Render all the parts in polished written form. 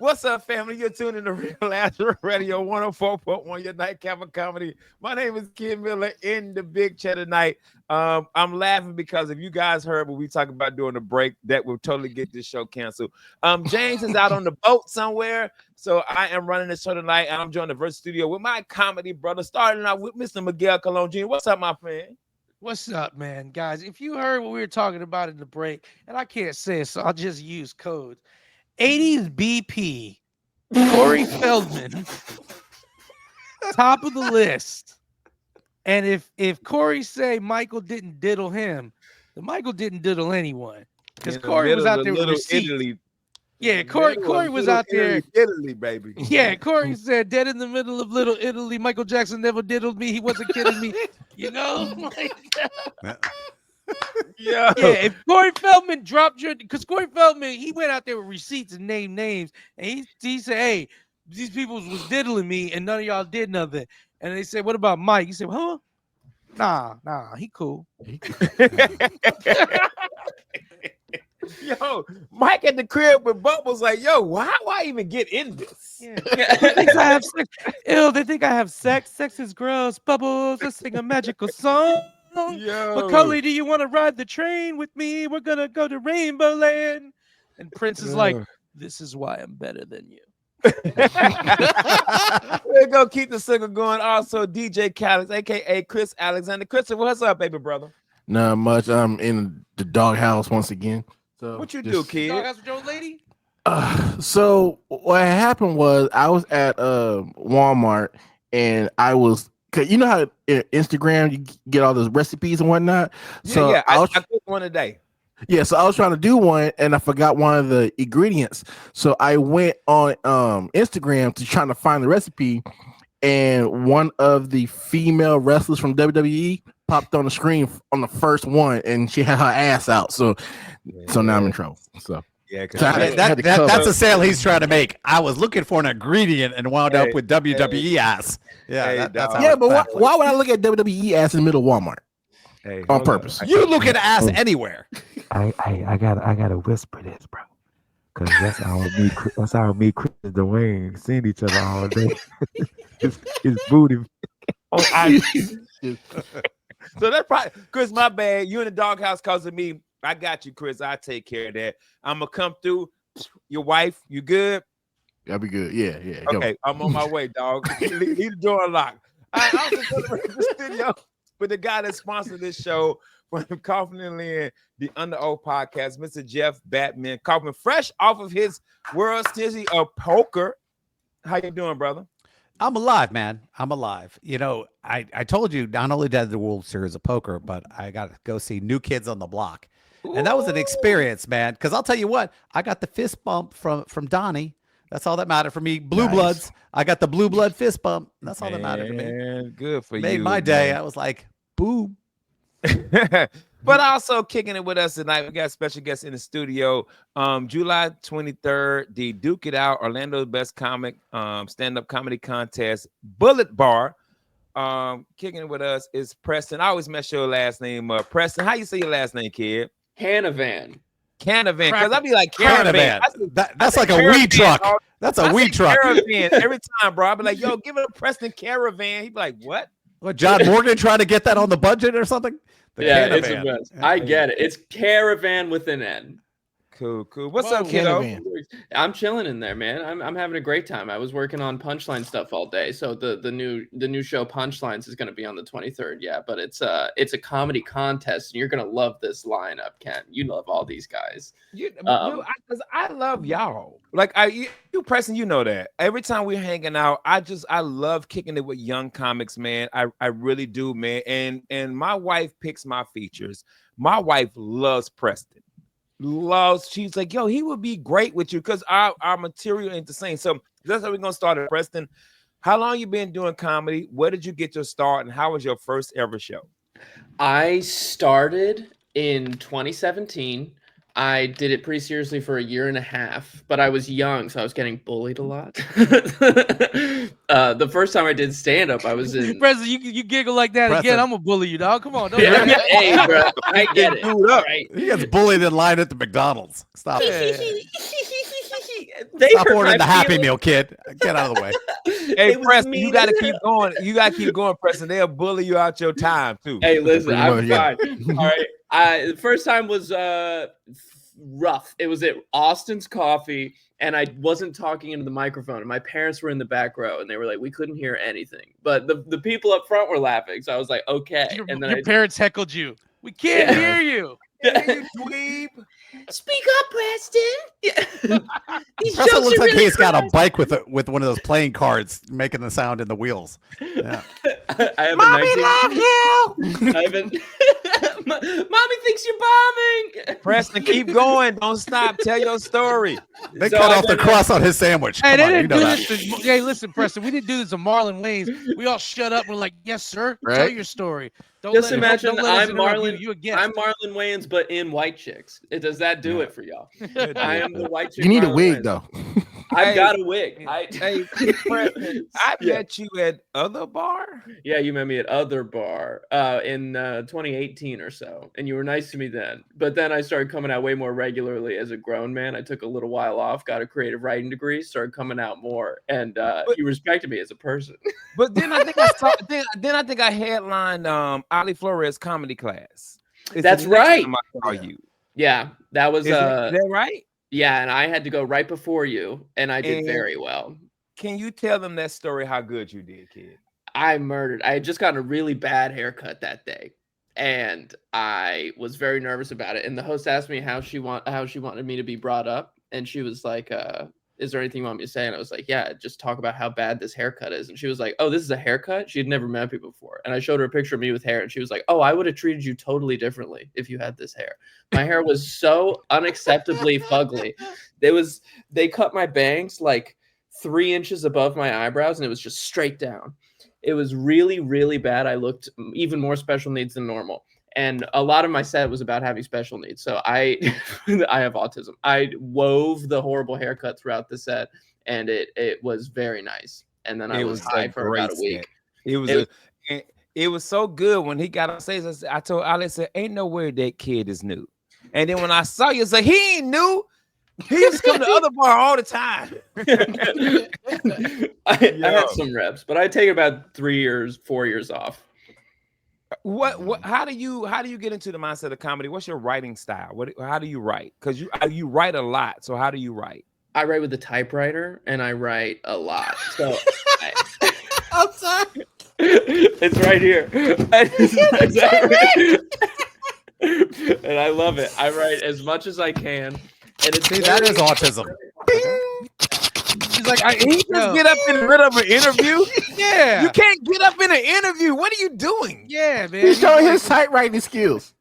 What's up, family? You're tuning to Real Lazarus Radio 104.1, your nightcap of comedy. My name is Ken Miller in the big chair tonight. I'm laughing because if you guys heard what we talked about during the break, that will totally get this show canceled. James is out on the boat somewhere, so I am running the show tonight, and I'm joining the Verse Studio with my comedy brother, starting out with Mr. Miguel Colon Jr. What's up, my friend? What's up, man? Guys, if you heard what we were talking about in the break, and I can't say it, so I'll just use codes. 80s BP, Corey Feldman, top of the list. And if Corey say Michael didn't diddle him, then Michael didn't diddle anyone. Because Corey was out there with receipts. Italy. Yeah, Corey was out there. Italy, baby. Yeah, Corey said, dead in the middle of Little Italy. Michael Jackson never diddled me. He wasn't kidding me. You know? Yeah. If Corey Feldman dropped your, because Corey Feldman, he went out there with receipts and named names, and he said, hey, these people was diddling me, and none of y'all did nothing. And they said, what about Mike? He said, huh? Nah, he cool. Yo, Mike at the crib with Bubbles like, yo, why do I even get in this? Yeah. They think I have sex. Ew, they think I have sex. Sex is gross. Bubbles, let's sing a magical song. Yo. Macaulay, do you want to ride the train with me? We're gonna go to Rainbow Land. And Prince is like, this is why I'm better than you. We're gonna keep the signal going. Also, DJ Calix, aka Chris Alexander. Chris, what's up, baby brother? Not much. I'm in the doghouse once again. So what you do, kid? Doghouse with your old lady? So what happened was I was at Walmart and I was, cause you know how Instagram you get all those recipes and whatnot. So I cook one a day. Yeah, so I was trying to do one and I forgot one of the ingredients. So I went on Instagram to trying to find the recipe, and one of the female wrestlers from WWE popped on the screen on the first one, and she had her ass out. So now I'm in trouble. So yeah, that's a sale he's trying to make. I was looking for an ingredient and wound up with WWE ass. Yeah, but why would I look at WWE ass in the middle of Walmart? On purpose. You look at ass anywhere. I gotta whisper this, bro, because that's how me, Chris and Dwayne seen each other all day. his booty. So that's probably Chris. My bad. You in the doghouse cause of me. I got you, Chris. I take care of that. I'm gonna come through. Your wife, you good? I'll be good. Yeah. Okay, I'm on my way, dog. Leave the door unlocked. I was just going to the studio. But the guy that sponsored this show from Confidently in the Under Oath podcast, Mr. Jeff Batman Kaufman, fresh off of his World Series of Poker. How you doing, brother? I'm alive, man. I'm alive. You know, I told you not only did the World Series of Poker, but I got to go see New Kids on the Block. And that was an experience, man. Because I'll tell you what, I got the fist bump from Donnie. That's all that mattered for me. Blue Bloods. I got the blue blood fist bump. That's all that mattered to me. Good for you. Made my day. I was like, boom. But also kicking it with us tonight, we got a special guest in the studio. July 23rd, the Duke It Out Orlando's Best Comic stand-up comedy contest Bullet Bar. Kicking it with us is Preston. I always mess your last name up. Preston, how you say your last name, kid? Canavan. Because I'd be like Caravan. That's like a weed truck. That's a weed truck. Caravan every time, bro. I'd be like, yo, give it a Preston Caravan. He'd be like, what? What, John Morgan trying to get that on the budget or something? Caravan. It's a mess. I get it. It's Caravan with an N. Cool. What's up, kiddo? I'm chilling in there, man. I'm having a great time. I was working on Punchline stuff all day. So the new show Punchlines is going to be on the 23rd. Yeah, but it's a comedy contest, and you're going to love this lineup, Ken. You love all these guys. Because I love y'all. Like you Preston, you know that. Every time we're hanging out, I love kicking it with young comics, man. I really do, man. And my wife picks my features. My wife loves Preston. She's like, yo, he would be great with you because our material ain't the same. So that's how we're gonna start it. Preston, how long you been doing comedy? Where did you get your start, and how was your first ever show? I started in 2017. I did it pretty seriously for a year and a half, but I was young, so I was getting bullied a lot. The first time I did stand-up, I was in... President, you giggle like that again, I'm going to bully you, dog. Come on. Hey, bro, I get it. Right? He gets bullied in line at the McDonald's. Stop it. They Stop hurt ordering my the Happy feelings. Meal, kid. Get out of the way. Hey, It was Preston, you mean got to as keep going. You got to keep going, Preston. They'll bully you out your time too. Hey, listen, Pretty I'm much, yeah. fine. All right. The first time was rough. It was at Austin's Coffee, and I wasn't talking into the microphone. And my parents were in the back row, and they were like, we couldn't hear anything. But the people up front were laughing, so I was like, okay. And then Your parents heckled you. We can't Yeah. hear you. Hey, you dweeb. Speak up, Preston. Yeah. These Preston jokes looks are like really he's got a fast. bike with one of those playing cards making the sound in the wheels. Yeah. I have Mommy a 19 love you. I haven't. Mommy thinks you're bombing. Preston, keep going. Don't stop. Tell your story. They So cut I've off the been, crust on his sandwich. Hey, Come they on, you didn't know do that. this. Hey, listen, Preston, we didn't do this to Marlon Wayans. We all shut up. We're like, yes, sir. Tell Right? your story. Don't Just let, imagine don't let us I'm interrupt Marlon. you a guest. I'm Marlon Wayans, but in White Chicks. Does that do it for y'all? I am the White Chick. You need a Marlon wig Wayans. though. I've Hey, got a wig. Hey, Preston, I Yeah. met you at other bar. Yeah, you met me at Other Bar in 2018 or so, and you were nice to me then. But then I started coming out way more regularly as a grown man. I took a little while off, got a creative writing degree, started coming out more, and you respected me as a person. But then I think I saw. Then I think I headlined Ali Flores comedy class. It's That's the next right. time I saw you. Yeah, that was Is that right? yeah, and I had to go right before you, and I did And very well. can you tell them that story? How good you did, kid? I murdered. I had just gotten a really bad haircut that day, and I was very nervous about it. And the host asked me how she wanted me to be brought up, and she was like, "Is there anything you want me to say?" And I was like, "Yeah, just talk about how bad this haircut is." And she was like, "Oh, this is a haircut?" She had never met me before, and I showed her a picture of me with hair, and she was like, "Oh, I would have treated you totally differently if you had this hair." My hair was so unacceptably fugly. They cut my bangs like 3 inches above my eyebrows, and it was just straight down. It was really, really bad. I looked even more special needs than normal. And a lot of my set was about having special needs. So I have autism. I wove the horrible haircut throughout the set, and it was very nice. And then I was high for about a week. It was so good when he got on stage. I told Ali, I said, "Ain't no way that kid is new." And then when I saw you, I said, "He ain't new. He used to come to the other bar all the time." I had some reps, but I take about 4 years off. What how do you get into the mindset of comedy? What's your writing style? How do you write? Because you write a lot. So how do you write? I write with a typewriter, and I write a lot. So I'm sorry. it's right here. And I love it. I write as much as I can. And it's That is autism. She's like, He just get up in the middle of an interview. Yeah. You can't get up in an interview. What are you doing? Yeah, man. He's showing like, his typewriting skills.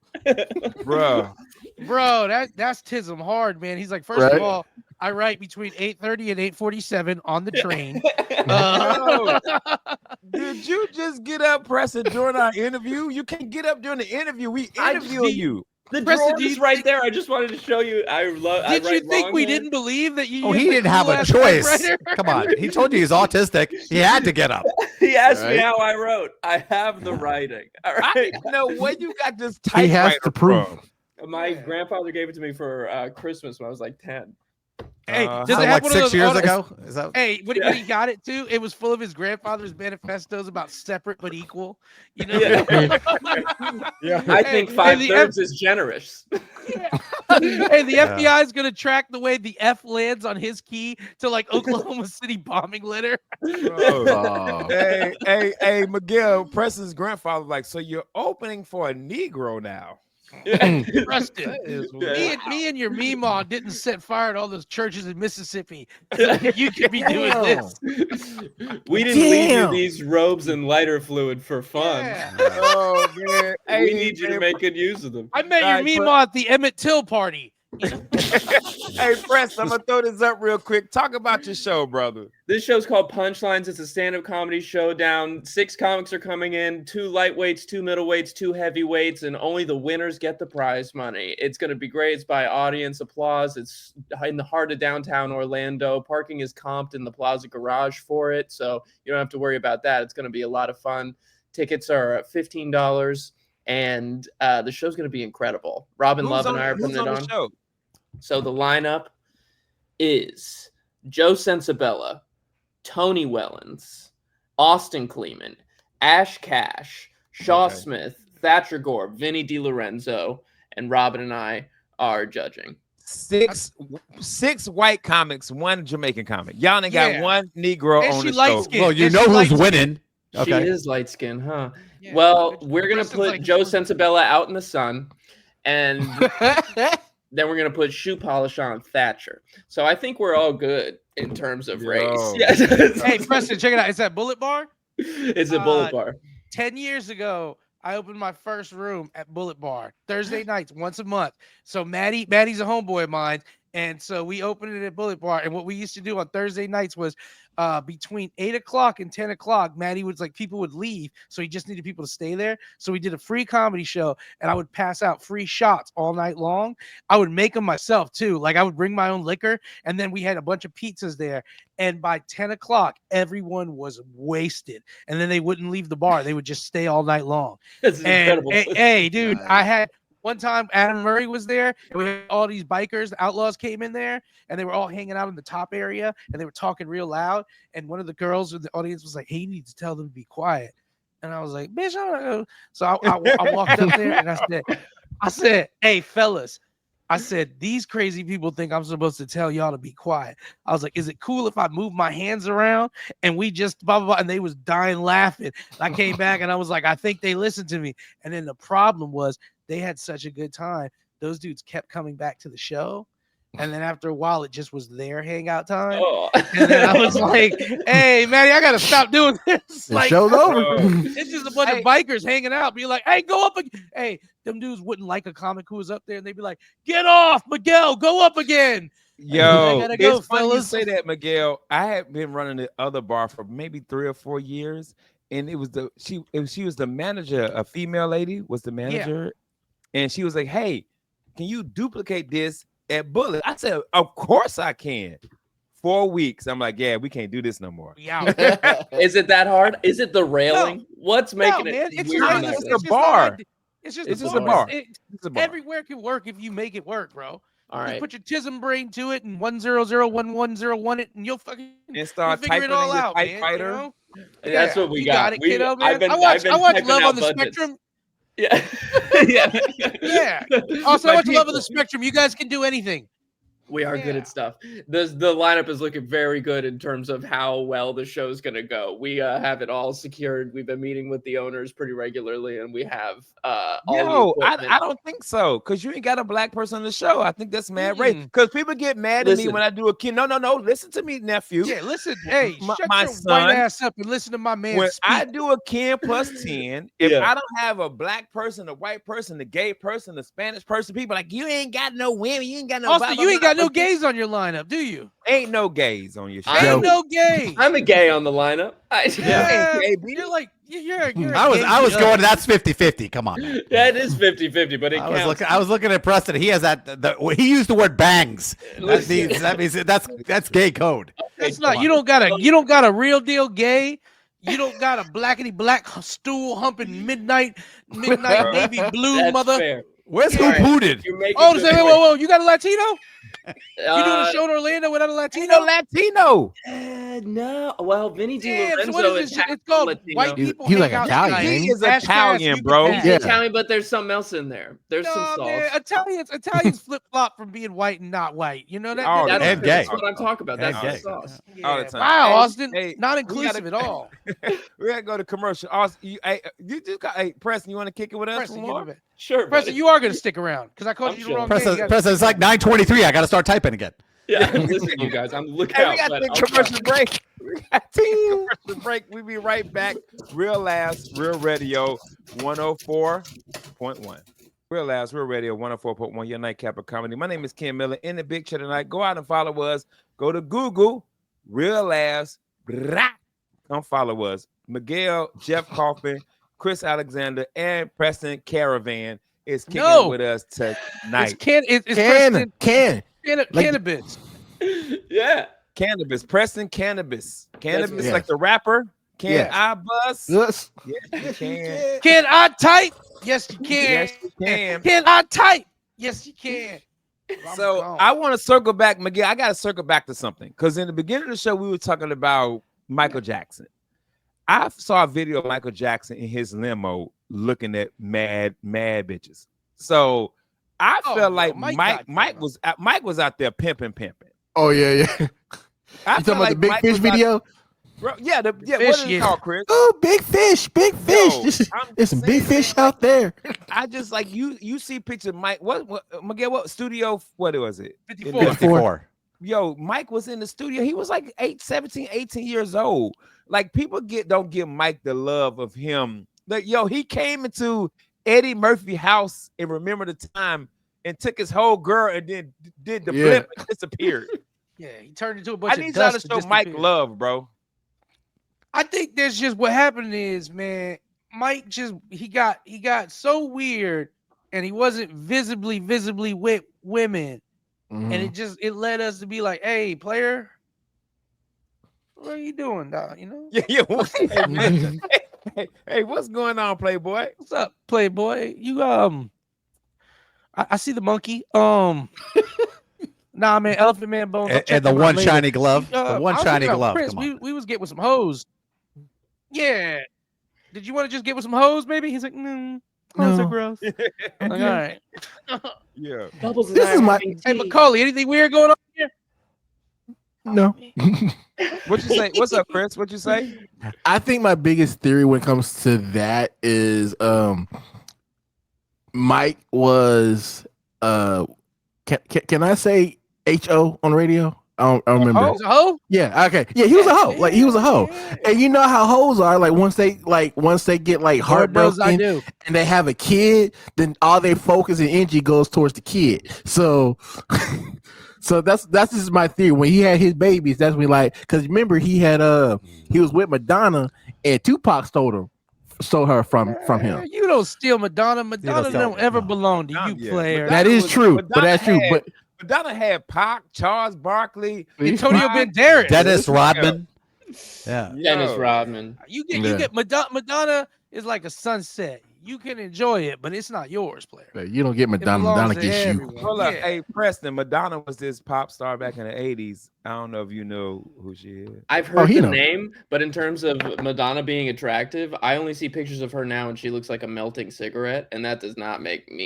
Bro, that's tism hard, man. He's like, first Right. of all, I write between 8:30 and 8:47 on the train. Did you just get up, Preston, during our interview? You can't get up during the interview. We interviewing you. The Preston, drawer is right there. I just wanted to show you. Did you think we didn't believe that you? Oh, he used the didn't have a cool-ass choice. typewriter? Come on. He told you he's autistic. He had to get up. He asked me Right. how I wrote. I have the writing. All I right. didn't know where you got this He typewriter has to prove. from. My grandfather gave it to me for Christmas when I was like 10. Hey, Uh, does So it have like one of 6 those years auto- ago? Is that? Hey, when he got it too, it was full of his grandfather's manifestos about separate but equal. You know. Yeah. I think Hey, 5/3 is generous. Hey, the FBI is gonna track the way the F lands on his key to like Oklahoma City bombing letter. Oh. Hey, Miguel, Preston's grandfather was like, so you're opening for a Negro now. Preston, That is me and your Meemaw didn't set fire to all those churches in Mississippi. You could be doing this. We didn't leave you Damn. these robes and lighter fluid for fun. Yeah. Oh man. We need you to make good use of them. I met your All right, Meemaw at the Emmett Till party. Hey, Preston, I'm gonna throw this up real quick. Talk about your show, brother. This show's called Punchlines. It's a stand-up comedy showdown. 6 comics are coming in, 2 lightweights, 2 middleweights, 2 heavyweights, and only the winners get the prize money. It's going to be great. It's by audience applause. It's in the heart of downtown Orlando. Parking is comped in the Plaza Garage for it, so you don't have to worry about that. It's going to be a lot of fun. Tickets are $15, and the show's going to be incredible. Robin Love and I are putting it on. The show? So the lineup is Joe Sensabella, Tony Wellens, Austin Kleeman, Ash Cash, Shaw Smith, Thatcher Gore, Vinny DiLorenzo, and Robin and I are judging. Six white comics, one Jamaican comic. Y'all ain't got one Negro And on she the light show. skinned. Well, you And know she who's light winning. She Okay. is light skinned, huh? Yeah, well, but we're gonna Preston's put like- Joe Sensabella out in the sun, and then we're gonna put shoe polish on Thatcher. So I think we're all good in terms of race. Hey, Preston, check it out. It's that Bullet Bar. It's a Bullet Bar. 10 years ago, I opened my first room at Bullet Bar Thursday nights, once a month. So Maddie's a homeboy of mine. And so we opened it at Bullet Bar. And what we used to do on Thursday nights was between 8 o'clock and 10 o'clock, Maddie was like, people would leave. So he just needed people to stay there. So we did a free comedy show and I would pass out free shots all night long. I would make them myself too. Like I would bring my own liquor and then we had a bunch of pizzas there. And by 10 o'clock, everyone was wasted. And then they wouldn't leave the bar. They would just stay all night long. This is incredible. Hey, dude, I had one time Adam Murray was there and we had all these bikers, the Outlaws came in there and they were all hanging out in the top area and they were talking real loud. And one of the girls in the audience was like, hey, you need to tell them to be quiet. And I was like, bitch, I'm not gonna. So I walked up there and I said, hey, fellas, I said, these crazy people think I'm supposed to tell y'all to be quiet. I was like, is it cool if I move my hands around and we just blah, blah, blah. And they was dying laughing. I came back and I was like, I think they listened to me. And then the problem was they had such a good time. Those dudes kept coming back to the show. And then after a while, it just was their hangout time. Oh. And then I was like, hey, Maddie, I got to stop doing this. The Like, show's over. it's just a bunch of bikers hanging out. Be like, hey, go up again. Hey, them dudes wouldn't like a comic who was up there. And they'd be like, get off, Miguel, go up again. Yo, gotta go, it's funny you fellas. say that, Miguel. I had been running the other bar for maybe 3 or 4 years. And it was she was the manager, a female lady was the manager. And she was like, hey, can you duplicate this at Bullet? I said, of course I can. 4 weeks. I'm like, yeah, we can't do this no more. Yeah. Is it that hard? Is it the railing? No. Wit's making No, it man, it's weird just- enough? it's it's a just bar. It's just It's a just a bar. bar. It's a bar. Everywhere can work if you make it work, bro. All Just right. put your tism brain to it and 1001101 it, and you'll fucking And start figure it typing all in your out, man. You typewriter. know? That's what we you got. it, kiddo, man. I've been I watch typing Love out on the budgets. Spectrum. Yeah. Yeah. Also, I My watch Love on the people. Spectrum. You guys can do anything. We are good Yeah. at stuff. The lineup is looking very good in terms of how well the show's going to go. We have it all secured. We've been meeting with the owners pretty regularly, and we have all the No, equipment. I don't think so. Because you ain't got a black person on the show. I think that's mad race. Because people get mad at me Listen. when I do a kid. No. Listen to me, nephew. Yeah, listen. Hey, shut my your son, white ass up and listen to my man When speak. I do a Ken plus 10, if Yeah. I don't have a black person, a white person, a gay person, a Spanish person, people like, you ain't got no women, you ain't got no. Also, blah, blah, you ain't blah, got no blah." gays on your lineup, do you? Ain't no gays on your show. Ain't no gays. I'm a gay on the lineup. Yeah, Hey, you're like you're a I was gay going. judge. That's 50-50. Come on. Man. Yeah, it is 50-50, but it counts. I was looking at Preston. He has he used the word bangs. That means that's gay code. That's not. You don't got a real deal gay. You don't got a blackety black stool humping midnight navy blue That's mother. fair. Where's All who right. booted? You're making Oh, good say, points. whoa, you got a Latino? You doing a Uh, show in Orlando without a Ain't Latino? no Latino. No. Well, Vinny Damn, so DiLorenzo what is is this shit? half It's called Latino. white people. He's like hang out Italian, tonight. ain't He is Hash Italian, you bro. can He's have. Yeah. Italian, but there's something else in there. There's some No, sauce. man, Italians flip flop from being white and not white. You know that? Oh, That's, And gay. that's what I'm talking about. That's And the gay. sauce. All the Yeah. time. Wow, Hey, Austin, hey, not we inclusive gotta- at all. We gotta go to commercial. Austin, you just got. Hey, Preston, you want to kick it with us? Preston, for give more? me back. Sure, Preston, buddy. you are going to stick around because I called I'm you sure. the wrong name. Preston, it's like 9:23. I got to start typing again. Yeah, listen, you guys. I'm looking Hey, out. we got but to take I'll commercial try. break. We got to take a commercial break. We'll be right back. Real Laughs, Real Radio 104.1. Real Laughs, Real Radio 104.1, your nightcap of comedy. My name is Ken Miller in the big chair tonight. Go out and follow us. Go to Google, Real Laughs, brah. Come follow us. Miguel, Jeff Kaufman, Chris Alexander, and Preston Canavan is kicking it with us tonight. It's Preston Like- Cannabis. Yeah. Cannabis, Preston Cannabis. Cannabis, Yes. like the rapper. Can Yes. I bust? Yes. Yes, you can. Can I type? Yes, you can. Yes, you can. Can I type? Yes, you can. I'm So gone. I want to circle back, Miguel. I got to circle back to something because in the beginning of the show we were talking about Michael Jackson. I saw a video of Michael Jackson in his limo looking at mad bitches. So I felt like Mike was out there pimping. Oh yeah. I You talking feel about like the big Mike fish was video? bro, yeah, what fish, is it yeah. called, Chris? Oh, big fish. Yo, There's some big saying, fish man, out there. I just like you see picture of Mike. What Miguel? What studio? What was it? 54. 54. Yo, Mike was in the studio. He was like 17, 18 years old. Like people don't give Mike the love of him. Like, yo, he came into Eddie Murphy house and remember the time and took his whole girl and then did the blip and disappeared. Yeah, he turned into a bunch I of need y'all to dust. show and Mike disappeared. love, bro. I think that's just what happened is, man, Mike just he got so weird and he wasn't visibly with women. Mhm. And it led us to be like, hey, player, what are you doing, dog? You know? Yeah. Hey, man. Hey, what's going on, Playboy? What's up, Playboy? You I see the monkey. Nah, man, Elephant Man bones. And the one shiny glove. The one shiny glove. Chris, Come on. we was getting with some hoes. Yeah. Did you want to just get with some hoes, maybe? He's like, hoes are gross. I'm like, all right. Yeah. Bubbles This is my Hey, Macaulay, anything weird going on here? no. What you say? What's up, Chris? What you say? I think my biggest theory when it comes to that is Mike was can I say HO on radio? I don't remember. He's a hoe? Yeah, okay. Yeah, he was a hoe. Like he was a hoe. And you know how hoes are, like once they get like Lord knows I heartbroken do. and they have a kid, then all their focus and energy goes towards the kid. So so that's just my theory. When he had his babies, that's when because remember he was with Madonna and Tupac stole her from him. You don't steal Madonna. Madonna steal don't ever no. belong to you, Yeah. player. That is true, but that's true. But Madonna had Pac, Charles Barkley, Antonio Pac, Banderas. Dennis Rodman. Yeah. Dennis Yo. Rodman. You Yeah. get Madonna is like a sunset. You can enjoy it, but it's not yours, player. you don't get Madonna. belongs Madonna to gets you. everyone. Hold up. Yeah. Hey, Preston, Madonna was this pop star back in the 80s. I don't know if you know who she is. I've heard he the knows. name, but in terms of Madonna being attractive, I only see pictures of her now and she looks like a melting cigarette, and that does not make me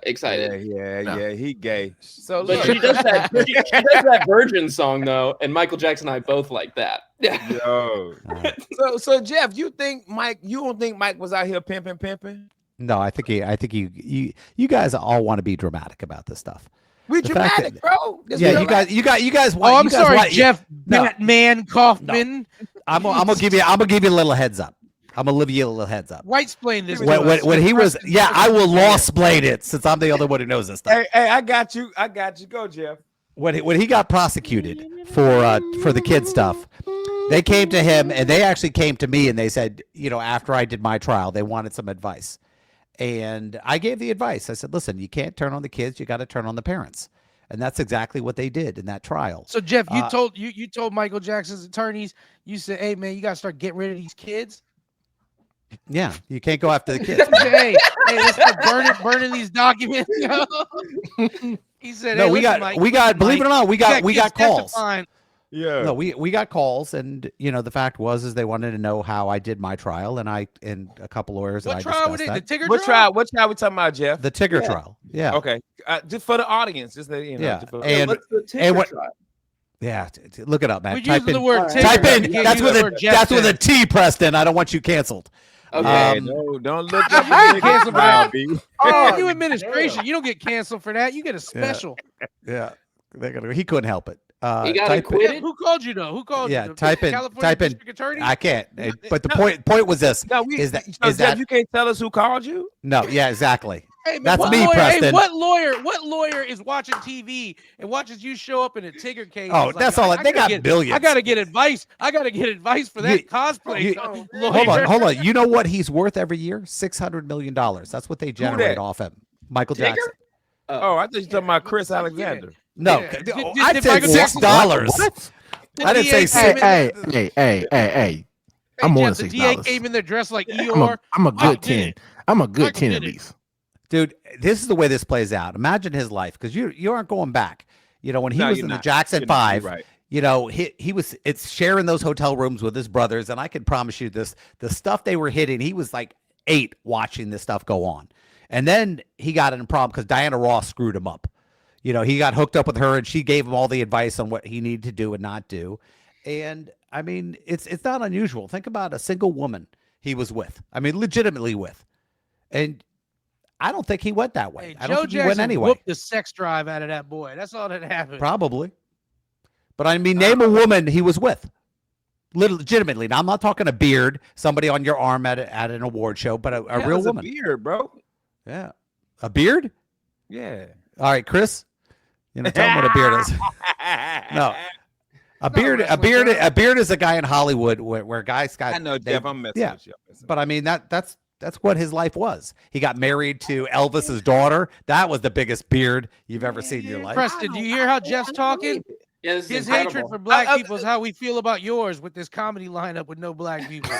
excited. Yeah, he gay. So But look, she does that. She does that Virgin song though, and Michael Jackson and I both like that. yo. So Jeff, you don't think Mike was out here pimping? No, I think you guys all want to be dramatic about this stuff. We The fact dramatic, that- bro. This Yeah, dramatic. you guys want. Oh, I'm you guys sorry, want- Jeff No. Batman Kaufman. I'm gonna give you a little heads up. I'm gonna give you a little heads up. White explain this. to When us. when he was, Preston- I will law explain it since I'm the only one who knows this stuff. Hey, I got you. Go, Jeff. When he got prosecuted for the kid stuff, they came to him and they actually came to me and they said, after I did my trial, they wanted some advice. And I gave the advice. I said, listen, you can't turn on the kids, you got to turn on the parents. And that's exactly what they did in that trial. So Jeff, you told Michael Jackson's attorneys, you said, hey man, you gotta start getting rid of these kids. Yeah, you can't go after the kids. You said, hey, let's start burning these documents. He said, No, hey, we listen, got Mike, believe it or not, we got kids calls. testifying. Yeah. No, we got calls, and the fact was they wanted to know how I did my trial, and a couple lawyers. What and trial I was it? discussed The Tigger What trial? trial we talking about, Jeff? the Tigger trial. Yeah. Okay. Just for the audience, just that Yeah. just for- And What's the and Tigger what- trial? yeah, look it up, man. We're Type using the in, word Alright. Tigger. type but in. we can't That's use with the a word Jeff that's with a said. T, Preston. I don't want you canceled. Okay. Don't look You up get canceled for that. B. Oh, you administration. You don't get canceled for that. You get a special. Yeah, he couldn't help it. He got type acquitted? Who called you though? Who called Yeah, you? The type in- California type in- District Attorney? I can't. But the point was this. No, Is that Jeff, you can't tell us who called you? no? Yeah, exactly. Hey, man, That's what me, lawyer, Preston. Hey, what lawyer is watching TV and watches you show up in a Tigger case? Oh, It's that's like, all. I They gotta got get- billions. I gotta get advice. I gotta get advice for that You- cosplay. you- lawyer. Hold on. You know what he's worth every year? $600 million. That's what they generate that? off him. Michael Tigger? Jackson. Oh, I thought you were talking about Chris Alexander. No, Yeah. Did I said Michael Jackson- $6. The I didn't DA say came six. in- Hey. I'm more Jeff, than the DA $6. came in there dressed like Eeyore. I'm a Michael good did 10. I'm a good Michael 10 did at it. least. Dude, this is the way this plays out. Imagine his life, because you aren't going back. You know, when he No, was you're in the not. Jackson You're not. You're 5, right. you know, it's sharing those hotel rooms with his brothers, and I can promise you this, the stuff they were hitting, he was like 8 watching this stuff go on. And then he got in a problem because Diana Ross screwed him up. You know, he got hooked up with her, and she gave him all the advice on what he needed to do and not do. And I mean, it's not unusual. Think about a single woman he was with. I mean, legitimately with. And I don't think he went that way. Hey, I don't Joe think he Jackson went anyway. whooped the sex drive out of that boy. That's all that happened. Probably. But I mean, name a woman he was with. Legitimately. Now, I'm not talking a beard, somebody on your arm at an award show, but a Hell real is woman. A beard, bro. Yeah. A beard? Yeah. All right, Chris. You know, tell him what a beard is. No. A beard is a guy in Hollywood where guys got. I know, Jeff. I'm messing with you. But I mean that's what his life was. He got married to Elvis's daughter. That was the biggest beard you've ever seen in your life. Preston, do you hear how Jeff's talking? Yeah, this is His incredible. hatred for black people is how we feel about yours with this comedy lineup with no black people.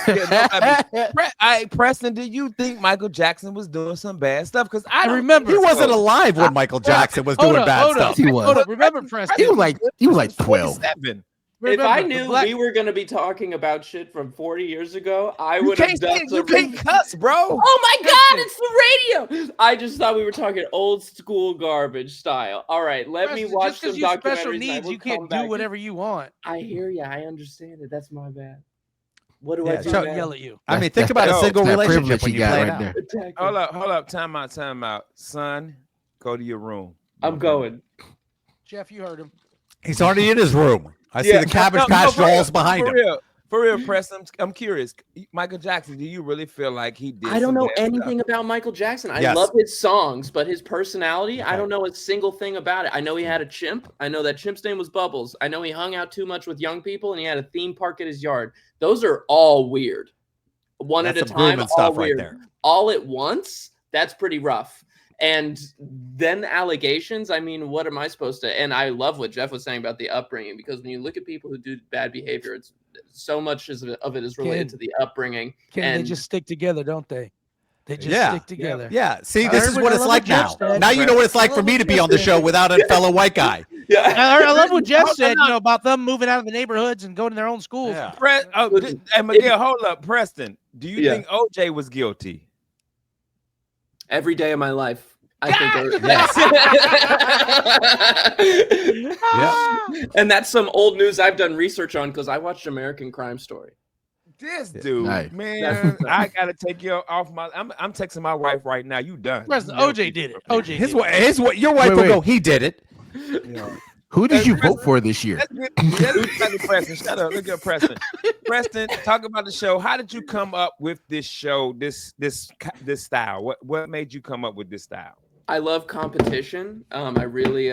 Preston, do you think Michael Jackson was doing some bad stuff? Because I remember he wasn't alive when Michael Jackson was doing bad stuff. He was. Hold up. Remember, Preston? He was like 12. 47. If I knew we were going to be talking about shit from 40 years ago, I would have done some. You can't cuss, bro. Oh my God, it's the radio. I just thought we were talking old school garbage style. All right, let me watch some documentaries. Special needs, you can't do whatever you want. I hear you. I understand it. That's my bad. What do I do? Yell at you. I mean, think about a single relationship when you play right there. Hold up. Time out. Son, go to your room. I'm going. Jeff, you heard him. He's already in his room. I see the Cabbage Patch dolls behind him. For real, Preston. I'm curious. Michael Jackson, do you really feel like he did? I don't know anything about Michael Jackson. I love his songs, but his personality, I don't know a single thing about it. I know he had a chimp. I know that chimp's name was Bubbles. I know he hung out too much with young people, and he had a theme park at his yard. Those are all weird. One at a time, all weird. Right there. All at once, that's pretty rough. And then allegations, I mean, what am I supposed to? And I love what Jeff was saying about the upbringing, because when you look at people who do bad behavior, it's so much of it is related to the upbringing. And they just stick together, don't they? They just stick together. Yeah. See, this is what it's like now. Now you know what it's like for me to be on the show without a fellow white guy. Yeah. I love what Jeff said, about them moving out of the neighborhoods and going to their own schools. Yeah. And Miguel, hold up, Preston. Do you think OJ was guilty? Every day of my life. I think And that's some old news I've done research on because I watched American Crime Story. This dude, man, I gotta take you off my. I'm texting my wife right now. You done? OJ did it. OJ. Your wife will go. He did it. Who did you vote for this year? Preston, shut up. Look at Preston. Preston, talk about the show. How did you come up with this show? This style. What made you come up with this style? I love competition. I really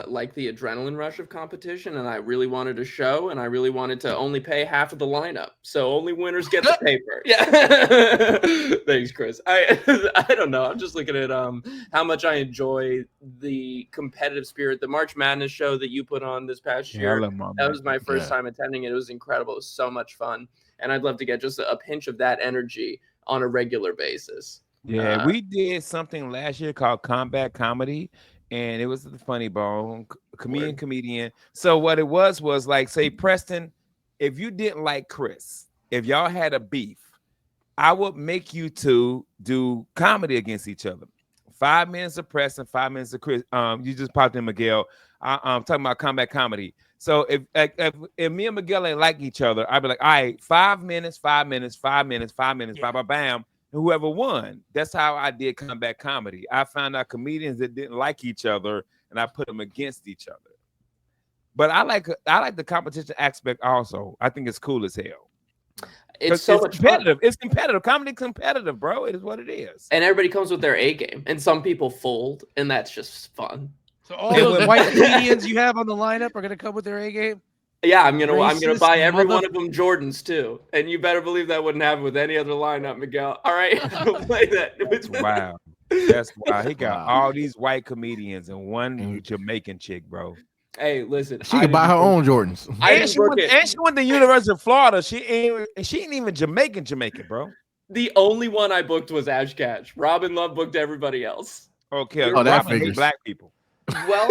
like the adrenaline rush of competition, and I really wanted a show, and I really wanted to only pay half of the lineup, so only winners get the paper. Yeah, thanks, Chris. I don't know. I'm just looking at how much I enjoy the competitive spirit. The March Madness show that you put on this past year. That was my first time attending it. It was incredible. It was so much fun, and I'd love to get just a pinch of that energy on a regular basis. Yeah, we did something last year called Combat Comedy, and it was the Funny Bone, comedian. So what it was like, say, Preston, if you didn't like Chris, if y'all had a beef, I would make you two do comedy against each other. 5 minutes of Preston, 5 minutes of Chris. You just popped in, Miguel. I'm talking about Combat Comedy. So if me and Miguel ain't like each other, I'd be like, all right, 5 minutes, 5 minutes, 5 minutes, 5 minutes, bam. Whoever won. That's how I did Combat Comedy. I found out comedians that didn't like each other, and I put them against each other. But I like the competition aspect also. I think it's cool as hell. It's so much competitive. fun. It's competitive. Comedy's competitive, bro. It is what it is. And everybody comes with their A game, and some people fold, and that's just fun. So all those white comedians you have on the lineup are gonna come with their A game. Yeah, I'm gonna buy every one of them Jordans too, and you better believe that wouldn't happen with any other lineup, Miguel. All right, play that. Wow, that's wow. He got all these white comedians and one Jamaican chick, bro. Hey, listen, she could buy her own Jordans. And she went to University of Florida. She ain't even Jamaican, bro. The only one I booked was Ash Cash. Robin Love booked everybody else. Okay, Oh, that Robin hate figures. black people. Well,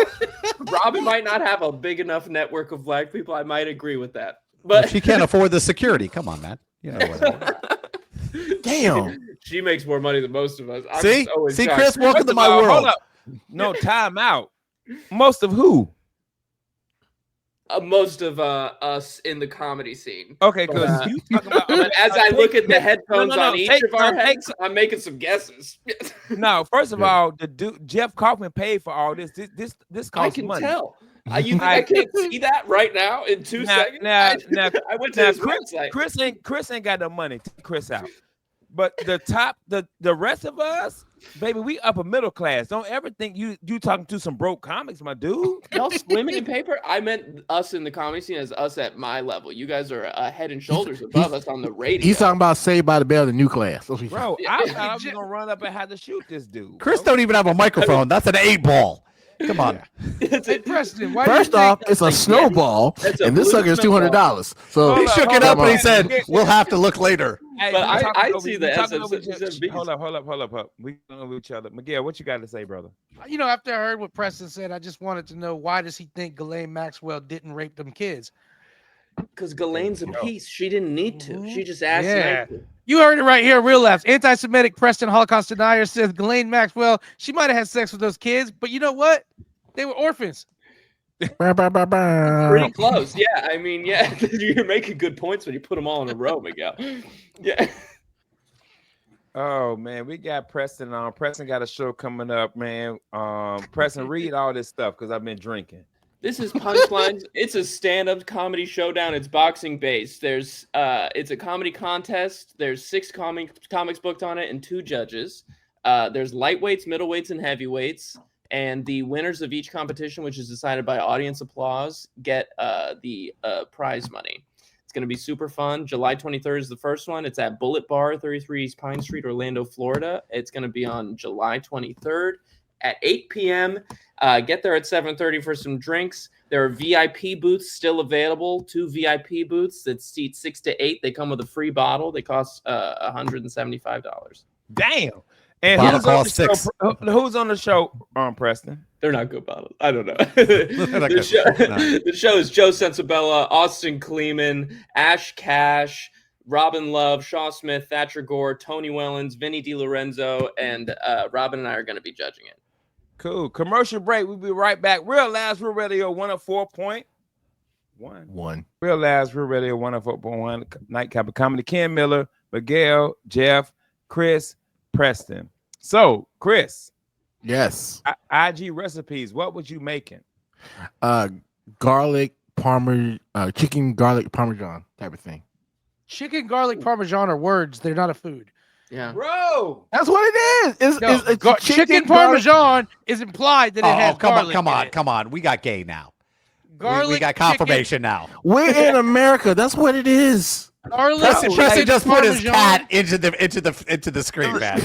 Robin might not have a big enough network of black people. I might agree with that. Well, But she can't afford the security. Come on, man. You know what? Damn. She makes more money than most of us. I'm See? so in See, shock. Chris, welcome First to of my all, hold world. up. No, time out. Most of who? Most of us in the comedy scene. Okay, But, because you talking about. But as I look at the headphones no, on each take- of our no, take- heads, I'm making some guesses. No, first of Yeah. all, the dude Jeff Kaufman paid for all this. This I costs can money. tell. You think I can't see that right now in 2 Now- seconds? now- I went to Now, his website. Chris ain't got no money. Take Chris out. But the rest of us, baby, we upper middle class. Don't ever think you talking to some broke comics, my dude. Y'all swimming in paper? I meant us in the comedy scene as us at my level. You guys are head and shoulders above us on the radio. He's talking about Saved by the Bell, the new class. That's what he's Bro, Yeah. I thought I was gonna run up and have to shoot this dude. Chris bro. don't even have a microphone. That's an 8-ball. Come on. Hey, Preston, why do you First think off, it's a like snowball, That's a and this blue sucker is snowball. $200. So Hold He up, shook hold it up up, and he hold said, up. we'll have to look later. Hey, But we I talking see over- the we talking essence over of each other. these Hold up. We talking over each other. Miguel, what you got to say, brother? after I heard what Preston said, I just wanted to know, why does he think Ghislaine Maxwell didn't rape them kids? Because Ghislaine's a piece. She didn't need to. She just asked Yeah. nicely. You heard it right here, Real Laughs. Anti-Semitic Preston Holocaust denier says Ghislaine Maxwell, she might have had sex with those kids, but you know what? They were orphans. Pretty close. Yeah. I mean, yeah. You're making good points when you put them all in a row, Miguel. Yeah. Oh man, we got Preston on. Preston got a show coming up, man. Preston, read all this stuff because I've been drinking. This is Punchlines. It's a stand-up comedy showdown. It's boxing based. There's it's a comedy contest. There's 6 comics booked on it and 2 judges. There's lightweights, middleweights, and heavyweights. And the winners of each competition, which is decided by audience applause, get the prize money. It's going to be super fun. July 23rd is the first one. It's at Bullet Bar, 33 East Pine Street, Orlando, Florida. It's going to be on July 23rd at 8 p.m. Get there at 7:30 for some drinks. There are VIP booths still available. 2 VIP booths that seat 6 to 8. They come with a free bottle. They cost $175. Damn. And Bottle who's on, the cost show, $6. who's on the show, Preston? They're not good bottles. I don't know. not the, good. show, No. the show is Joe Sensabella, Austin Kleeman, Ash Cash, Robin Love, Shaw Smith, Thatcher Gore, Tony Wellens, Vinny DiLorenzo, and Robin and I are going to be judging it. Cool. Commercial break. We'll be right back. Real Labs, Real Radio 104.1. One. Real Labs, Real Radio 104.1. Nightcap of Comedy. Ken Miller, Miguel, Jeff, Chris, Preston. So, Chris, Yes. IG recipes. What was you making? Garlic chicken garlic parmesan type of thing. Chicken, garlic, parmesan are words. They're not a food. Yeah. Bro. That's what it is. It's Chicken garlic- parmesan is implied that it has come garlic in it. on. We got gay now. Garlic, We got confirmation now. We're in America. That's what it is. Chicken, garlic, Preston chicken, just put his parmesan. cat into the screen, man.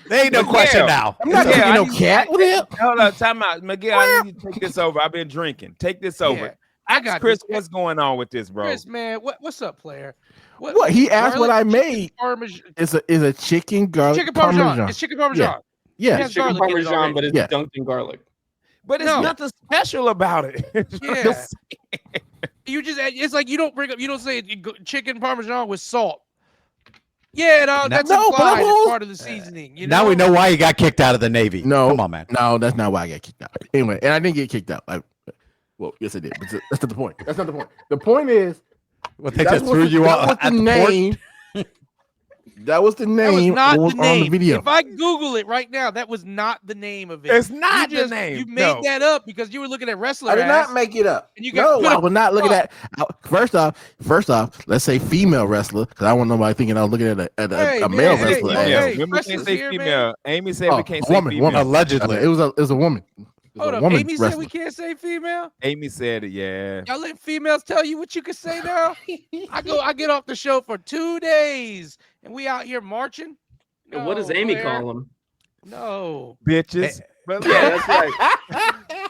There ain't no question now. I'm not Yeah, taking I no need- cat. What the hell? Hold on, time out. Miguel, I need you to take this over. I've been drinking. Take this over. Yeah, I got Chris, this. what's going on with this, bro? Chris, man, what's up, player? What he asked what I garlic, made chicken, parmesan. is a chicken garlic Chicken parmesan. parmesan. It's chicken parmesan. Yeah. It has Chicken garlic in it Parmesan, already. but it's Yeah. dunked in garlic. But it's No. nothing special about it. Yeah. You just, it's like you don't say chicken parmesan with salt. Yeah, no, that's No, but implied. I'm It's all- part of the seasoning. You Now we know why he got kicked out of the Navy. No. Come on, man. No, that's not why I got kicked out. Anyway, and I didn't get kicked out. Well, yes, I did. But that's not the point. That's not the point. The point is Well, they that just was threw the- you that out was at the the port. name. That was the That was name. not that was the on name. the video. If I Google it right now, that was not the name of it. It's not You the name. You made No. that up because you were looking at wrestler. I did ass. not make it up. And you got No, put I a- was not looking at. First off, let's say female wrestler because I want nobody thinking I was looking at a Hey, male man, wrestler. hey, Yeah, hey, remember we Preston's can't say here, man. female. Amy said Oh, we can't a say woman, female. woman. Allegedly. It was a woman. It was Hold a up. woman Amy wrestler. said we can't say female. Amy said it, yeah. Y'all let females tell you what you can say now? I get off the show for 2 days and we out here marching. And what does No, Amy Blair. call him? No. Bitches. But Yeah, that's right.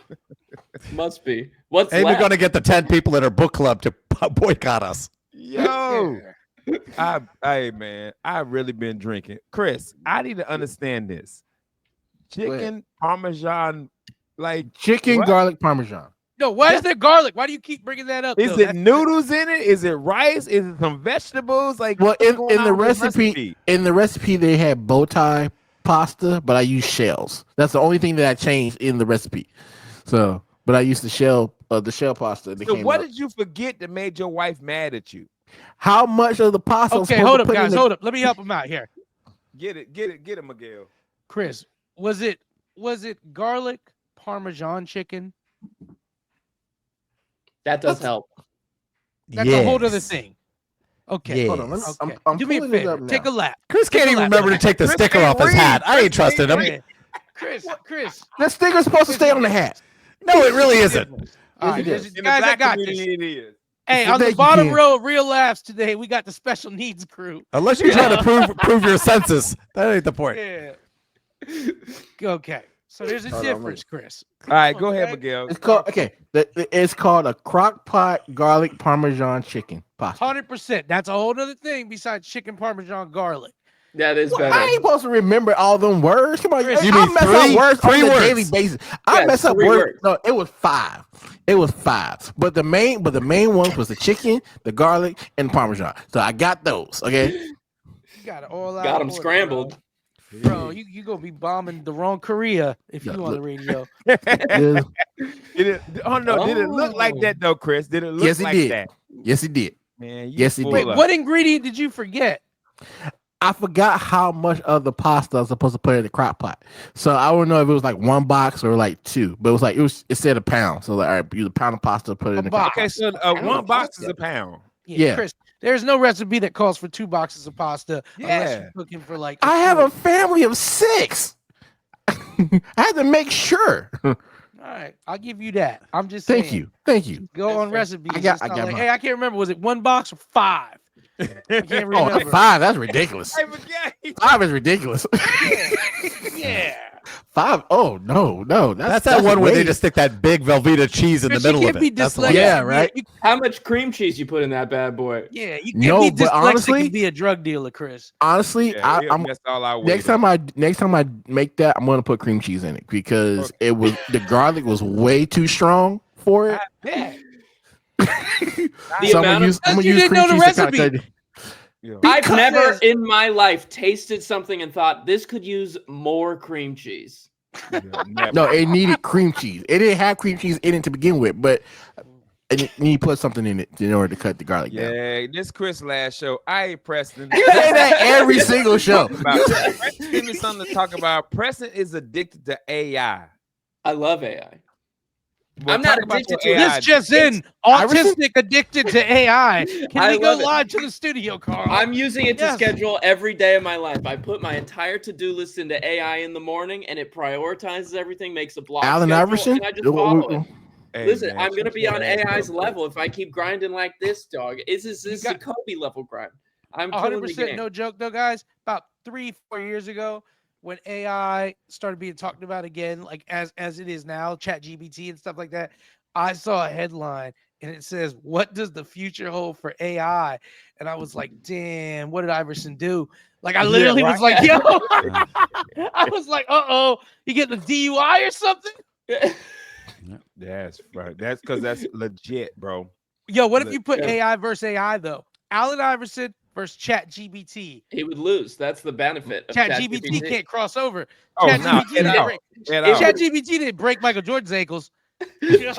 Must be. What's Amy left? going to get the 10 people in her book club to boycott us. yo, Hey man, I really been drinking. Chris, I need to understand this. ahead. Chicken Parmesan, like Chicken what? garlic parmesan. No, why is there garlic? Why do you keep bringing that up? Is though? it noodles in it? Is it rice? Is it some vegetables? Like Well, what's going in the on with this recipe, they had bow tie pasta, but I used shells. That's the only thing that I changed in the recipe. So, but I used the shell pasta. And it So came what out. did you forget that made your wife mad at you? How much of the pasta? was Okay, supposed hold to up, put in guys. the- Hold up. Let me help him out here. Get it, Miguel. Chris, was it garlic Parmesan chicken? That does help. That's a whole other thing. Okay. Hold on, let me, Yes. Okay. I'm Do me a pulling this favor. up now. Take a lap. Chris can't Take a even lap. remember to take the Chris sticker can't off his read. hat. I ain't trusting him. Yeah. Chris. That sticker's supposed to stay on the hat. No, it really isn't. All right, it is. In the guys, I black got this. community, it is. Hey, So on the thank you, bottom Ken. row of Real Laughs today, we got the special needs crew. Unless you're trying to prove your census. That ain't the point. Yeah. Okay. So there's a Hold on, difference, Chris. All right, go ahead, Okay. Miguel. It's called It's called a crock pot garlic parmesan chicken pasta. 100%. That's a whole other thing besides chicken Parmesan garlic. That is Well, better. I ain't supposed to remember all them words. Come on, Chris, you I mean mess three- up words three on a words. daily basis. I Yes, mess up 3 words. words. No, it was 5. It was 5. But the main ones was the chicken, the garlic, and parmesan. So I got those. Okay. You got it all out. Got of them order, scrambled. Bro, you gonna be bombing the wrong Korea if Yeah, you on the look. radio. Yes, Did it look like that though, Chris? Did it look Yes, it like did. that? yes, it did. Man, you Yes, it full did. Wait, of- what ingredient did you forget? I forgot how much of the pasta I was supposed to put in the crock pot. So I don't know if it was like 1 box or like 2, but it said a pound. So like, all right, use a pound of pasta, put it in the crock box. Okay, so one box is a pound. Yeah. Chris, there's no recipe that calls for 2 boxes of pasta unless Yeah. you're cooking for like. I have a quart. family of 6. I had to make sure. All right, I'll give you that. I'm just saying. Thank you. Go That's on fair. recipes. I got It's not mine. like, hey, I can't remember. Was it 1 box or 5? I can't Oh, remember. that's 5. That's ridiculous. Hey, Miguel. 5 is ridiculous. Yeah. 5. Oh no. That's that one where they way- just stick that big Velveeta cheese in Chris, the middle you of can't be it. That's the one. dyslexic. Yeah, right? How much cream cheese you put in that bad boy? Yeah, you can't No, be but dyslexic honestly- and be a drug dealer, Chris. honestly. Yeah, I'm messed all our next weight up. time I make that, I'm gonna put cream cheese in it because it was the garlic was way too strong for it. Yeah. The So amount of I'm gonna You use didn't cream know the cheese to kinda recipe. cut it. Yeah. I've Because- never in my life tasted something and thought this could use more cream cheese. Yeah, never. No, it needed cream cheese. It didn't have cream cheese in it to begin with, but you need to put something in it in order to cut the garlic down. Yeah, this Chris last show. I ain't Preston. You say that every single show. Preston, give me something to talk about. Preston is addicted to AI. I love AI. Well, I'm not talk about addicted your to it. AI. This just in: Iverson? autistic addicted to AI. Can I we go love it. live to the studio, Carl? I'm using it to Yes. schedule every day of my life. I put my entire to-do list into AI in the morning, and it prioritizes everything, makes a block Allen schedule, Iverson? and I just follow it. Hey, Listen, man, I'm gonna shut be your on ass AI's up. level if I keep grinding like this, dog. This is a got- Kobe level grind. I'm killing the 100% game. no joke though, guys. About 3-4 years ago, when AI started being talked about again, like as it is now, Chat GPT and stuff like that, I saw a headline and it says, "What does the future hold for AI?" And I was like, "Damn, what did Iverson do?" Like I Yeah, literally was like, "Yo," Yeah. I was like, "Uh-oh, you getting a DUI or something?" That's right. That's because that's legit, bro. Yo, what if Look, you put yeah. AI versus AI though? Allen Iverson versus Chat GPT. He would lose. That's the benefit of Chat GPT can't cross over. Oh, Chat no, GPT get didn't out. break. Get It out. Chat GPT didn't break Michael Jordan's ankles. You know?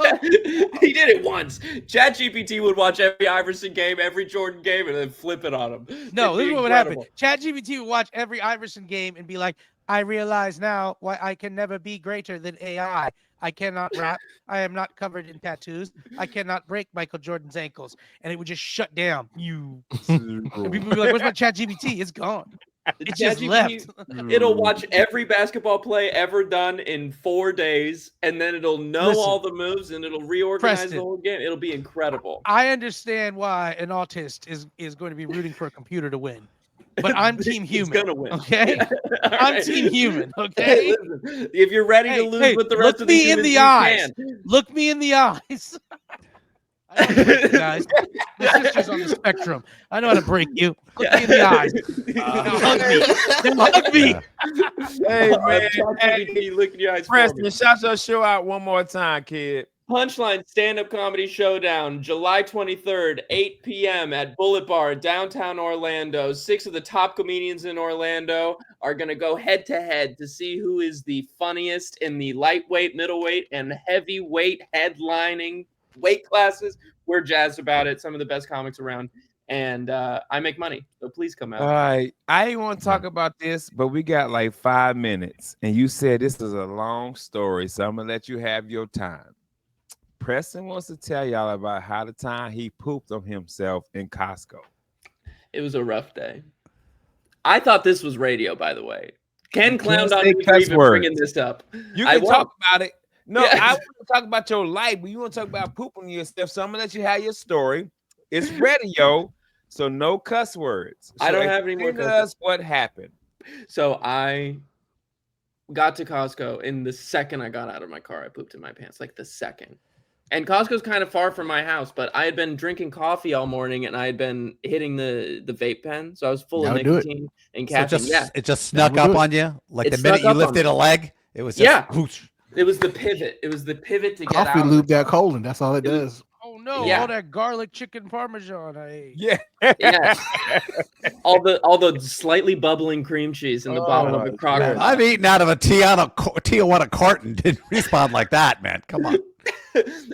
He did it once. ChatGPT would watch every Iverson game, every Jordan game, and then flip it on him. No, It'd this be is what would happen. incredible. Chat GPT would watch every Iverson game and be like, "I realize now why I can never be greater than AI. I cannot rap. I am not covered in tattoos. I cannot break Michael Jordan's ankles." And it would just shut down. And people would be like, "Where's my Chat GPT? It's gone. It just left." It'll watch every basketball play ever done in 4 days, and then it'll know Listen, all the moves, and it'll reorganize Preston. the whole game. It'll be incredible. I understand why an autist is going to be rooting for a computer to win, but I'm team He's human. gonna win. Okay, All I'm right. team human. Hey, Okay, listen, if you're ready Hey, to lose hey, with the look rest of the me in humans, the you eyes. can. look me in the eyes. I know how to break you guys. My sister's on the spectrum. I know how to break you. Look me in the eyes. Now hug me. Now hug me. Hey man, ChatGPT, look in your eyes for Preston, me. shout your show out one more time, kid. Punchline Stand-Up Comedy Showdown, July 23rd, 8 p.m. at Bullet Bar, downtown Orlando. 6 of the top comedians in Orlando are going to go head-to-head to see who is the funniest in the lightweight, middleweight, and heavyweight headlining weight classes. We're jazzed about it. Some of the best comics around. And I make money, so please come out. All right, I ain't want to talk about this, but we got like 5 minutes, and you said this is a long story, so I'm gonna let you have your time. Preston wants to tell y'all about how the time he pooped on himself in Costco. It was a rough day. I thought this was radio, by the way. Ken You clowned can't on say me for cuss even words. bringing this up. You I can won't. talk about it. No, Yeah. I want to talk about your life, but you want to talk about pooping yourself. So I'm gonna let you have your story. It's radio, so no cuss words. I So don't have any more explain to cuss us what happened. So I got to Costco, and the second I got out of my car, I pooped in my pants, like the second. And Costco's kind of far from my house, but I had been drinking coffee all morning, and I had been hitting the vape pen, so I was full That of would do it. nicotine and So caffeine. it just snuck would up do it. on you. Like It the minute snuck you up on lifted me. a leg, it was just Yeah. whoosh. It was the pivot. It was the pivot to get Coffee out. lube that colon. That's all it It was- does. Oh no! Yeah. All that garlic chicken parmesan I ate. Yeah. Yeah. all the slightly bubbling cream cheese in the bottom of Oh, a crock yeah. pot. I'm eating out of a Tijuana carton. Didn't respond like that, man. Come on.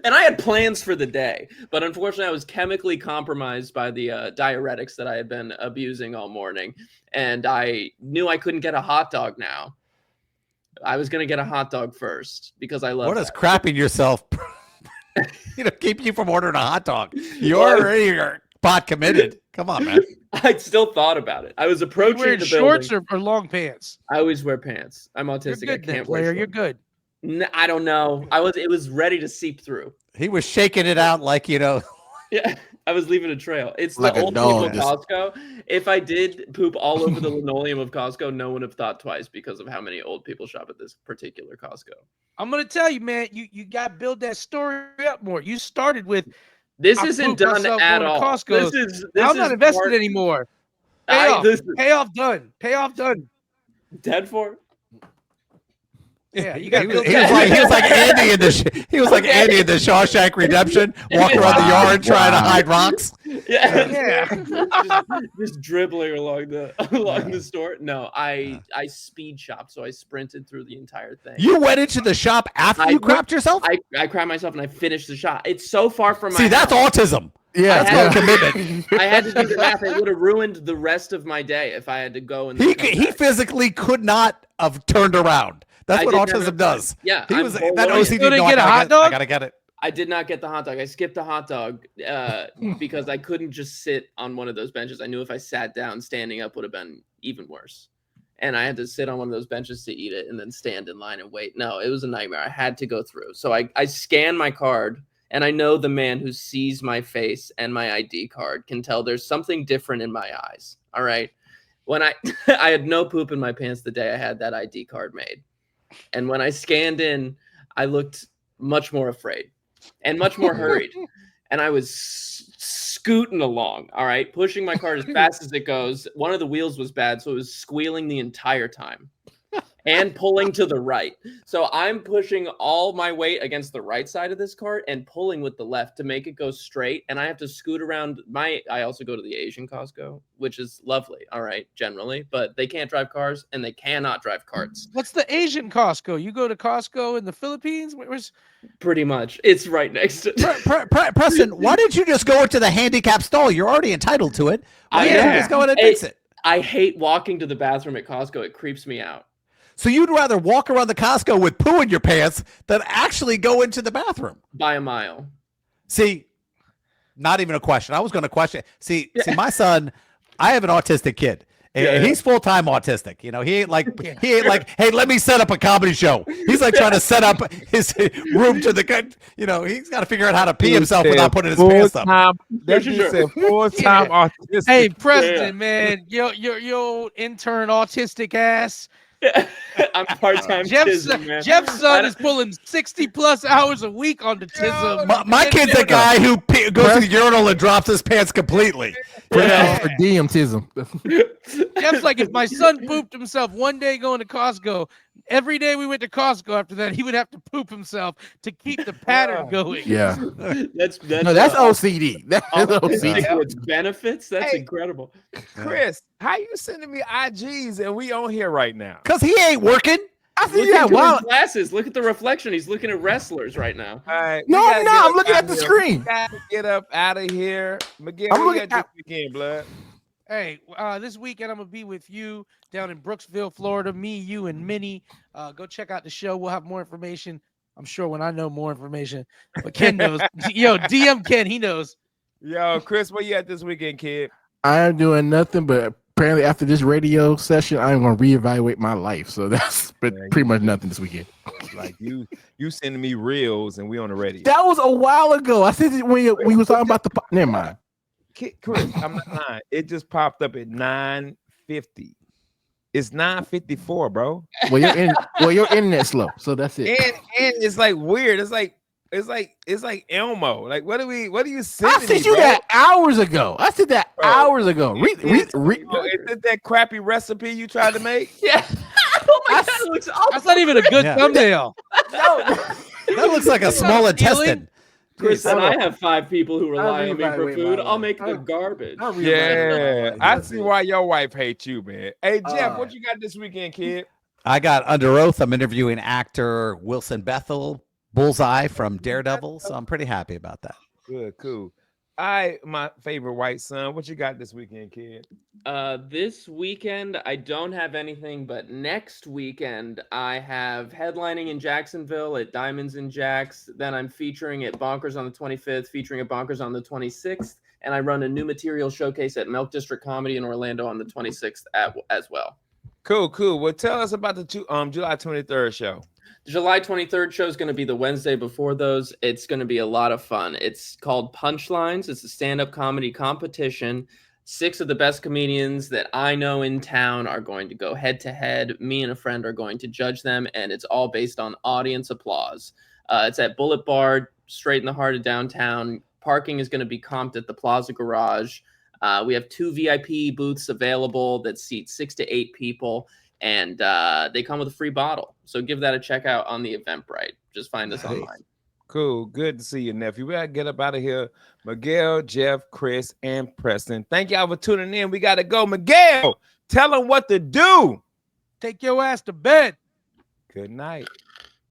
And I had plans for the day, but unfortunately I was chemically compromised by the diuretics that I had been abusing all morning, and I knew I couldn't get a hot dog now. I was going to get a hot dog first because I love What is that. crapping yourself? Keep you from ordering a hot dog. You're Well, already pot committed. Come on, man. I still thought about it. I was You approaching wearing the shorts building. or long pants? I always wear pants. I'm You're autistic. good, I then, can't wear player. You're shorts. good. I don't know. It was ready to seep through. He was shaking it out like, Yeah, I was leaving a trail. It's Like the a old people dog, just- Costco. If I did poop all over the linoleum of Costco, no one would have thought twice because of how many old people shop at this particular Costco. I'm gonna tell you, man. You got to build that story up more. You started with This I isn't pooped done myself at going to all. Costco. This I'm not is invested part- anymore. Listen, Payoff done. Payoff done. dead for. Yeah, you got he to was, build he was that. like he was like Andy in the he was like Andy in the Shawshank Redemption, walking around the yard trying to hide rocks. Yeah, Yeah. just dribbling along the store. No, I speed shopped, so I sprinted through the entire thing. You went into the shop after I you went- crapped yourself? I crapped myself and I finished the shot. It's so far from my See, that's house. autism. Yeah, I That's had- called commitment. I had to do the math. It would have ruined the rest of my day if I had to go and then come He back. physically could not have turned around. That's I what didn't have autism enough does. Yeah, He I'm was full that on it. OCD. Still didn't No, get a I hot dog? gotta get it. I did not get the hot dog. I skipped the hot dog because I couldn't just sit on one of those benches. I knew if I sat down, standing up would have been even worse. And I had to sit on one of those benches to eat it and then stand in line and wait. No, it was a nightmare. I had to go through. So I scanned my card, and I know the man who sees my face and my ID card can tell there's something different in my eyes. All right. When I had no poop in my pants the day I had that ID card made. And when I scanned in, I looked much more afraid and much more hurried. And I was scooting along, all right, pushing my cart as fast as it goes. One of the wheels was bad, so it was squealing the entire time and pulling to the right. So I'm pushing all my weight against the right side of this cart and pulling with the left to make it go straight. And I have to scoot around I also go to the Asian Costco, which is lovely, all right, generally, but they can't drive cars and they cannot drive carts. What's the Asian Costco? You go to Costco in the Philippines? Where's Pretty much. It's right next to Preston, why didn't you just go into the handicap stall? You're already entitled to it. Why didn't you know. just go in and Hey, fix it? I hate walking to the bathroom at Costco. It creeps me out. So you'd rather walk around the Costco with poo in your pants than actually go into the bathroom. By a mile. See, not even a question. I was going to question. See, my son, I have an autistic kid. And he's full-time autistic. You know, he ain't like, hey, let me set up a comedy show. He's like trying to set up his room to the, you know, he's got to figure out how to pee himself without putting his pants up. That's you said full-time autistic. Hey, Preston, man, your intern autistic ass. I'm part-time tism, man. Jeff's son is pulling 60+ hours a week on the tism. My kid's a guy who goes to the urinal and drops his pants completely. Press for DMtism. Jeff's like, if my son pooped himself one day going to Costco, every day we went to Costco after that, he would have to poop himself to keep the pattern going. Yeah. That's OCD. That's autistic OCD. with benefits. That's Hey. incredible. Chris, how you sending me IGs and we on here right now? Because he ain't working. I see Look that. into Wow. his glasses. Look at the reflection. He's looking at wrestlers right now. All right, No, we gotta I'm get not. up I'm looking out at the here. screen. We gotta get up out of here. Miguel, I'm what you looking got this weekend, blood? Hey, this weekend I'm gonna be with you down in Brooksville, Florida. Me, you, and Minnie. Go check out the show. We'll have more information. I'm sure when I know more information. But Ken knows. Yo, DM Ken, he knows. Yo, Chris, where you at this weekend, kid? I am doing nothing, but apparently after this radio session, I'm going to reevaluate my life. So that's pretty much nothing this weekend. Like you sending me reels and we on the radio. That was a while ago. I said it when we was talking about the. Never mind. Chris, I'm not lying. It just popped up at 9:50. It's 9:54, bro. Well, your internet's slow, so that's it. And it's like weird. It's like Elmo. Like what do you sending I sent me, you bro? that hours ago. I said that Bro, hours ago. Is it that crappy recipe you tried to make? Yeah. Oh my God, it looks awful. That's not even a good Yeah. thumbnail. That looks like a small intestine. Chris, Jeez, and hold I have 5 people who rely on me for reevaluate food. my I'll life. make the garbage. Yeah, I That's see it. why your wife hates you, man. Hey Jeff, what you got this weekend, kid? I got under oath. I'm interviewing actor Wilson Bethel, Bullseye from Daredevil. So I'm pretty happy about that. Good, cool. My favorite white son. What you got this weekend, kid? This weekend, I don't have anything, but next weekend, I have headlining in Jacksonville at Diamonds and Jacks. Then I'm featuring at Bonkers on the 25th, featuring at Bonkers on the 26th. And I run a new material showcase at Milk District Comedy in Orlando on the 26th as well. Cool. Well, tell us about the July 23rd show. The July 23rd show is going to be the Wednesday before those. It's going to be a lot of fun. It's called Punchlines. It's a stand-up comedy competition. 6 of the best comedians that I know in town are going to go head-to-head. Me and a friend are going to judge them, and it's all based on audience applause. It's at Bullet Bar, straight in the heart of downtown. Parking is going to be comped at the Plaza Garage. We have 2 VIP booths available that seat 6 to 8 people. And they come with a free bottle. So give that a check out on the Eventbrite. Just find us online. Cool. Good to see you, nephew. We gotta get up out of here. Miguel, Jeff, Chris, and Preston. Thank y'all for tuning in. We gotta go. Miguel, tell them what to do. Take your ass to bed. Good night.